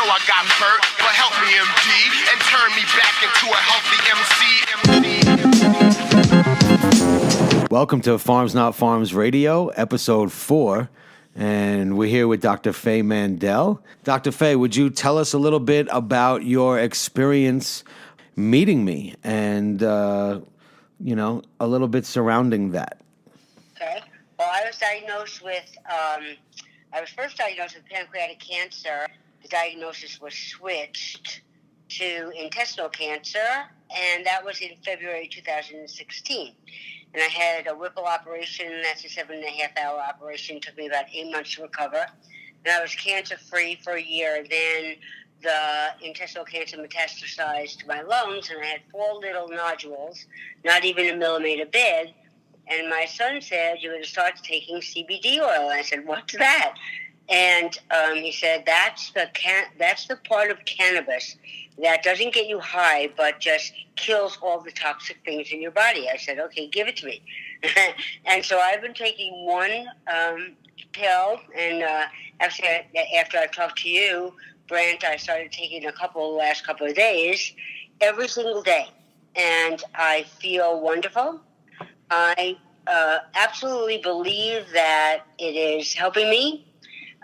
know I got hurt, but help me, MD, and turn me back into a healthy MC. Welcome to Farms Not Farms Radio, episode 4, and we're here with Dr. Faye Mandel. Dr. Faye, would you tell us a little bit about your experience meeting me and, a little bit surrounding that? Okay. Well, I was diagnosed with, I was first diagnosed with pancreatic cancer. The diagnosis was switched to intestinal cancer, and that was in February 2016. And I had a Whipple operation. That's a 7.5-hour operation. It took me about 8 months to recover. And I was cancer-free for a year. Then the intestinal cancer metastasized to my lungs, and I had 4 little nodules, not even a millimeter big. And my son said, "You're going to start taking CBD oil." And I said, "What's that?" And he said, that's the part of cannabis that doesn't get you high, but just kills all the toxic things in your body. I said, "Okay, give it to me." And so I've been taking one pill, and actually, after I talked to you, Brent, I started taking the last couple of days, every single day. And I feel wonderful. I absolutely believe that it is helping me.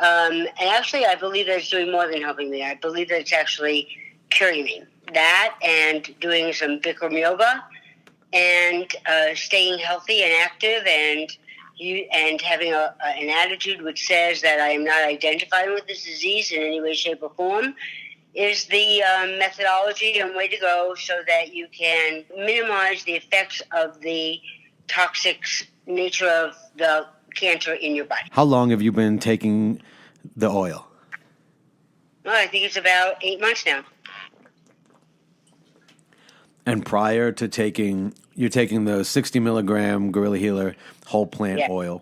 And actually, I believe that it's doing more than helping me. I believe that it's actually curing me. That and doing some Bikram yoga and staying healthy and active and having an attitude which says that I am not identifying with this disease in any way, shape, or form is the methodology and way to go so that you can minimize the effects of the toxic nature of the cancer in your body. How long have you been taking the oil? Well, I think it's about 8 months now. And prior to you're taking the 60 milligram Gorilla Healer whole plant oil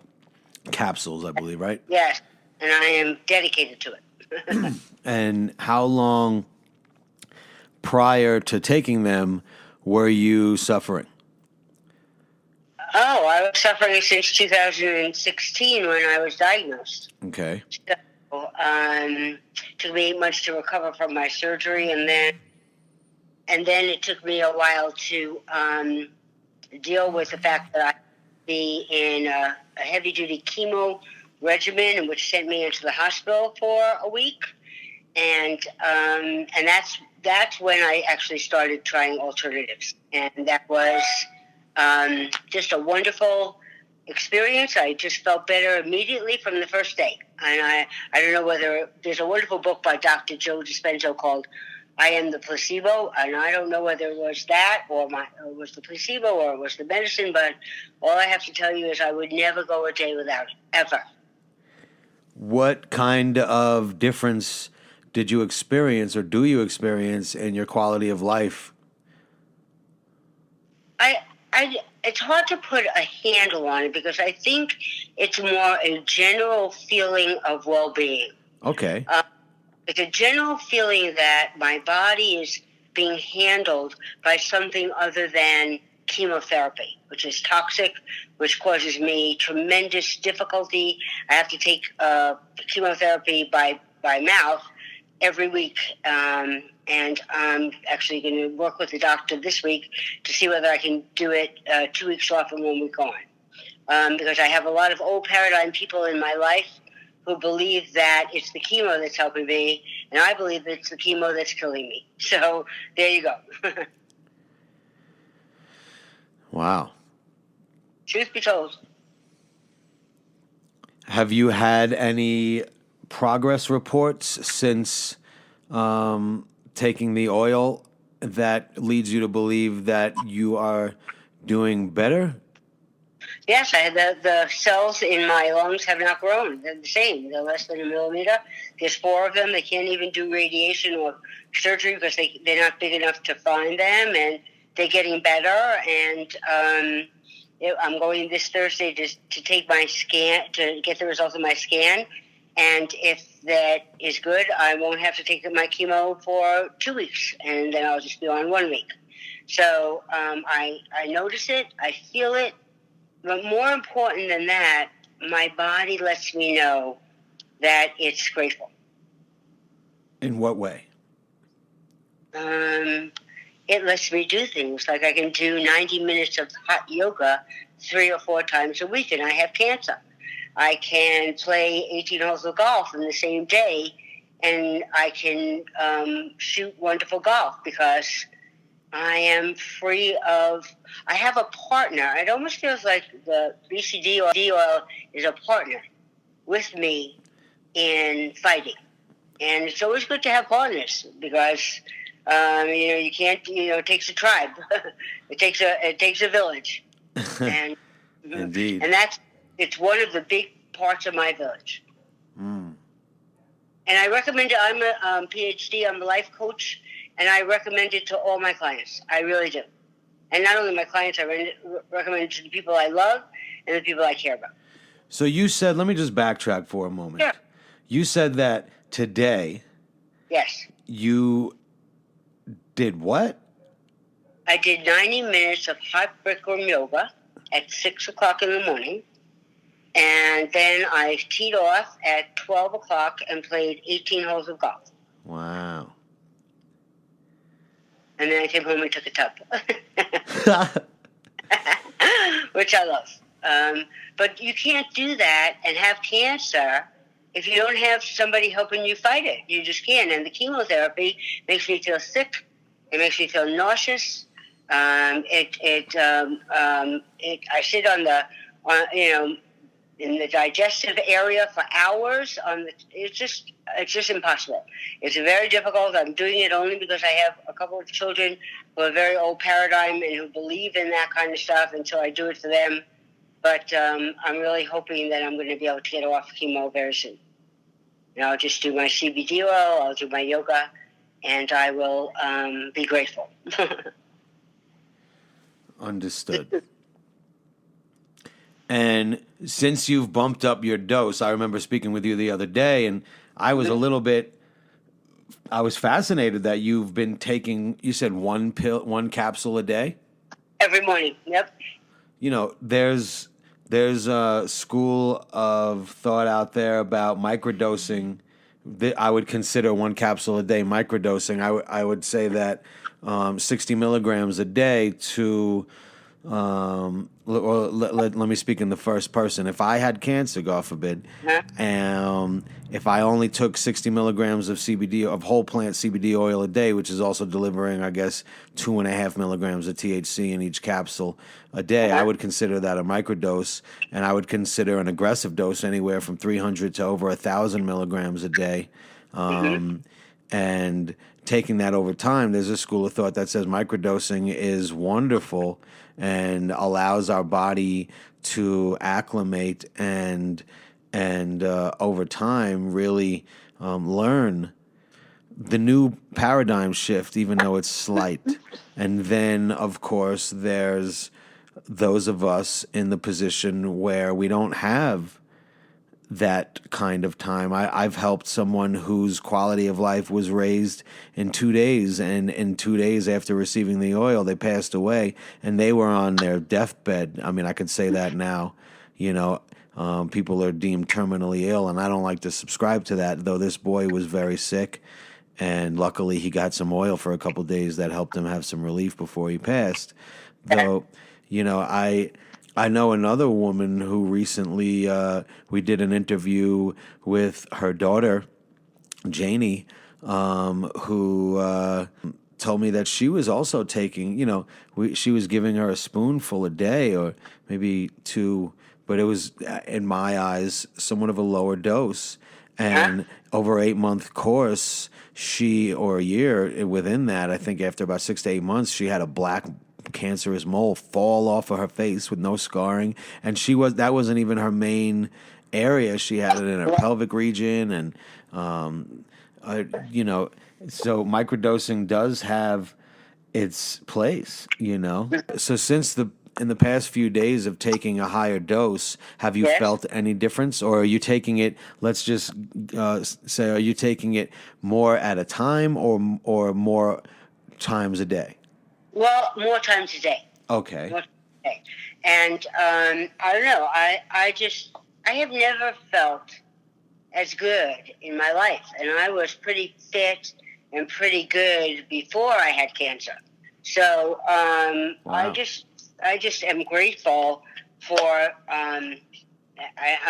capsules, I believe, right? Yes, and I am dedicated to it. And how long prior to taking them were you suffering? Oh, I was suffering since 2016 when I was diagnosed. Okay. So, took me 8 months to recover from my surgery, and then it took me a while to deal with the fact that I'd be in a heavy-duty chemo regimen, which sent me into the hospital for a week, and that's when I actually started trying alternatives, and that was just a wonderful experience. I just felt better immediately from the first day. And I don't know whether there's a wonderful book by Dr. Joe Dispenza called "I Am the Placebo," and I don't know whether it was that or it was the placebo or it was the medicine, but all I have to tell you is I would never go a day without it, ever. What kind of difference did you experience or do you experience in your quality of life? It's hard to put a handle on it because I think it's more a general feeling of well-being. Okay. It's a general feeling that my body is being handled by something other than chemotherapy, which is toxic, which causes me tremendous difficulty. I have to take chemotherapy by mouth every week, and I'm actually going to work with the doctor this week to see whether I can do it 2 weeks off and 1 week on. Because I have a lot of old paradigm people in my life who believe that it's the chemo that's helping me, and I believe it's the chemo that's killing me. So there you go. Wow. Truth be told. Have you had any progress reports since taking the oil that leads you to believe that you are doing better? Yes, the cells in my lungs have not grown. They're the same. They're less than a millimeter. There's 4 of them. They can't even do radiation or surgery because they're not big enough to find them, and they're getting better. And I'm going this Thursday to take my scan, to get the results of my scan. And if that is good, I won't have to take my chemo for 2 weeks, and then I'll just be on 1 week. So I notice it, I feel it, but more important than that, my body lets me know that it's grateful. In what way? It lets me do things like I can do 90 minutes of hot yoga 3 or 4 times a week, and I have cancer. I can play 18 holes of golf in the same day, and I can shoot wonderful golf because I am free of. I have a partner. It almost feels like the BCD oil is a partner with me in fighting, and it's always good to have partners because you can't. It takes a tribe. it takes a village, and Indeed. and it's one of the big parts of my village. Mm. And I recommend it. I'm a PhD. I'm a life coach, and I recommend it to all my clients. I really do. And not only my clients, I recommend it to the people I love and the people I care about. So you said, let me just backtrack for a moment. Sure. You said that today. Yes. You did what? I did 90 minutes of hot Bikram yoga at 6 o'clock in the morning. And then I teed off at 12 o'clock and played 18 holes of golf. Wow. And then I came home and took a tub. Which I love. But you can't do that and have cancer if you don't have somebody helping you fight it. You just can't. And the chemotherapy makes me feel sick. It makes me feel nauseous. I sit in the digestive area for hours. It's just impossible. It's very difficult. I'm doing it only because I have a couple of children who are very old paradigm and who believe in that kind of stuff, and so I do it for them. But I'm really hoping that I'm going to be able to get off chemo very soon. And I'll just do my CBD oil, I'll do my yoga, and I will be grateful. Understood. And since you've bumped up your dose, I remember speaking with you the other day, and I was I was fascinated that you've been taking, you said one capsule a day? Every morning, yep. There's a school of thought out there about microdosing. I would consider one capsule a day microdosing. I would say that 60 milligrams a day to... let me speak in the first person. If I had cancer, God forbid, if I only took 60 milligrams of whole plant CBD oil a day, which is also delivering, I guess, 2.5 milligrams of THC in each capsule a day, I would consider that a microdose, and I would consider an aggressive dose anywhere from 300 to over 1,000 milligrams a day. And taking that over time, there's a school of thought that says microdosing is wonderful and allows our body to acclimate and over time really learn the new paradigm shift, even though it's slight. And then, of course, there's those of us in the position where we don't have that kind of time. I've helped someone whose quality of life was raised in 2 days, and in 2 days after receiving the oil, they passed away, and they were on their deathbed. I mean, I could say that now. People are deemed terminally ill, and I don't like to subscribe to that, though this boy was very sick, and luckily he got some oil for a couple of days that helped him have some relief before he passed. Though, I know another woman who recently, we did an interview with her daughter, Janie, who told me that she was also taking, she was giving her a spoonful a day or maybe 2, but it was, in my eyes, somewhat of a lower dose. And over 8-month course, or a year within that, I think after about 6 to 8 months, she had a black cancerous mole fall off of her face with no scarring, and that wasn't even her main area. She had it in her pelvic region, and so microdosing does have its place. So since in the past few days of taking a higher dose, have you felt any difference, or are you taking it? Let's just say, are you taking it more at a time, or more times a day? Well, more times a day. Okay. More times a day. And I don't know. I have never felt as good in my life. And I was pretty fit and pretty good before I had cancer. So Wow. I just am grateful for, I'm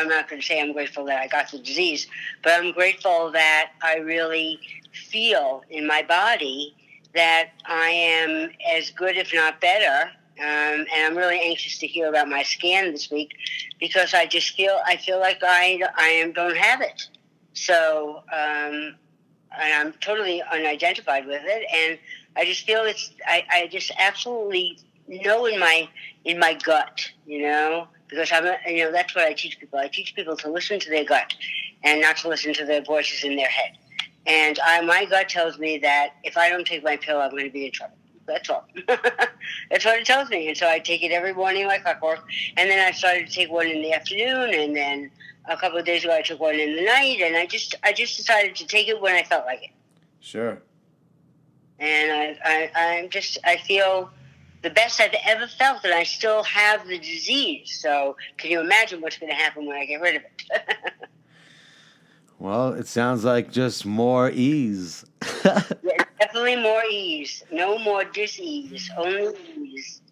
not going to say I'm grateful that I got the disease, but I'm grateful that I really feel in my body that I am as good, if not better. And I'm really anxious to hear about my scan this week because I feel like I don't have it. So, and I'm totally unidentified with it, and I just feel I just absolutely know in my gut, because that's what I teach people. I teach people to listen to their gut and not to listen to their voices in their head. And my gut tells me that if I don't take my pill, I'm going to be in trouble. That's all. That's what it tells me. And so I take it every morning like clockwork. And then I started to take one in the afternoon. And then a couple of days ago, I took one in the night. And I just decided to take it when I felt like it. Sure. And I feel the best I've ever felt, and I still have the disease. So can you imagine what's going to happen when I get rid of it? Well, it sounds like just more ease. Yeah, definitely more ease. No more dis-ease. Only ease.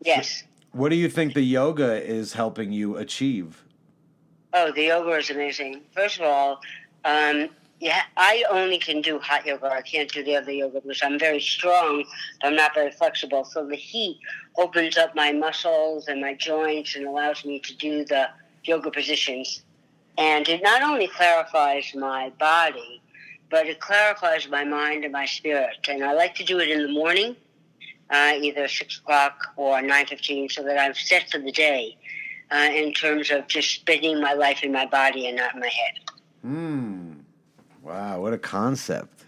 Yes. What do you think the yoga is helping you achieve? Oh, the yoga is amazing. First of all, I only can do hot yoga. I can't do the other yoga because I'm very strong. I'm not very flexible. So the heat opens up my muscles and my joints and allows me to do the yoga positions. And it not only clarifies my body, but it clarifies my mind and my spirit. And I like to do it in the morning, either 6 o'clock or 9:15, so that I'm set for the day in terms of just spending my life in my body and not in my head. Wow, what a concept.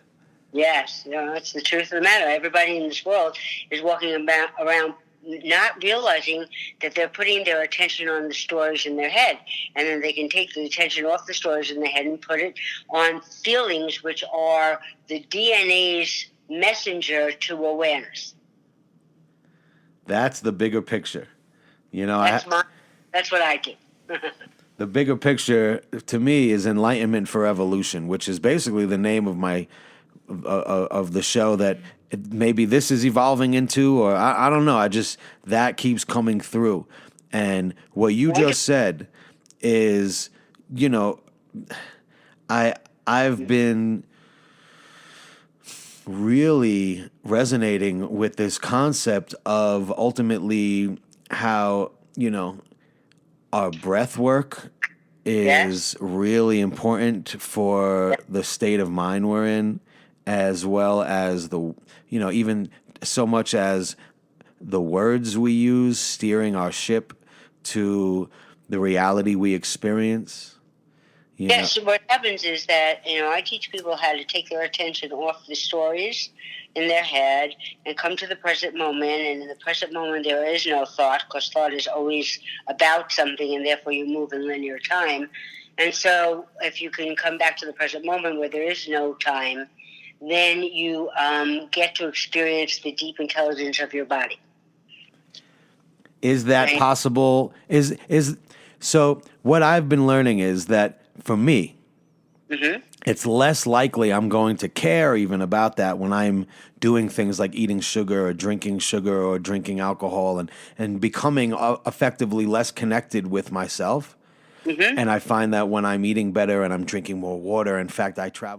Yes, it's the truth of the matter. Everybody in this world is walking around not realizing that they're putting their attention on the stories in their head. And then they can take the attention off the stories in their head and put it on feelings, which are the DNA's messenger to awareness. That's the bigger picture. That's what I do. The bigger picture to me is enlightenment for evolution, which is basically the name of my of the show that maybe this is evolving into, or I don't know. That keeps coming through. And what you just said is, I've been really resonating with this concept of ultimately how, our breath work is really important for the state of mind we're in, as well as even so much as the words we use steering our ship to the reality we experience. Yes, what happens is that, I teach people how to take their attention off the stories in their head and come to the present moment. And in the present moment, there is no thought, because thought is always about something, and therefore you move in linear time. And so if you can come back to the present moment where there is no time, then you get to experience the deep intelligence of your body. Is that possible? So what I've been learning is that for me, it's less likely I'm going to care even about that when I'm doing things like eating sugar or drinking alcohol and becoming effectively less connected with myself. And I find that when I'm eating better and I'm drinking more water, in fact, I travel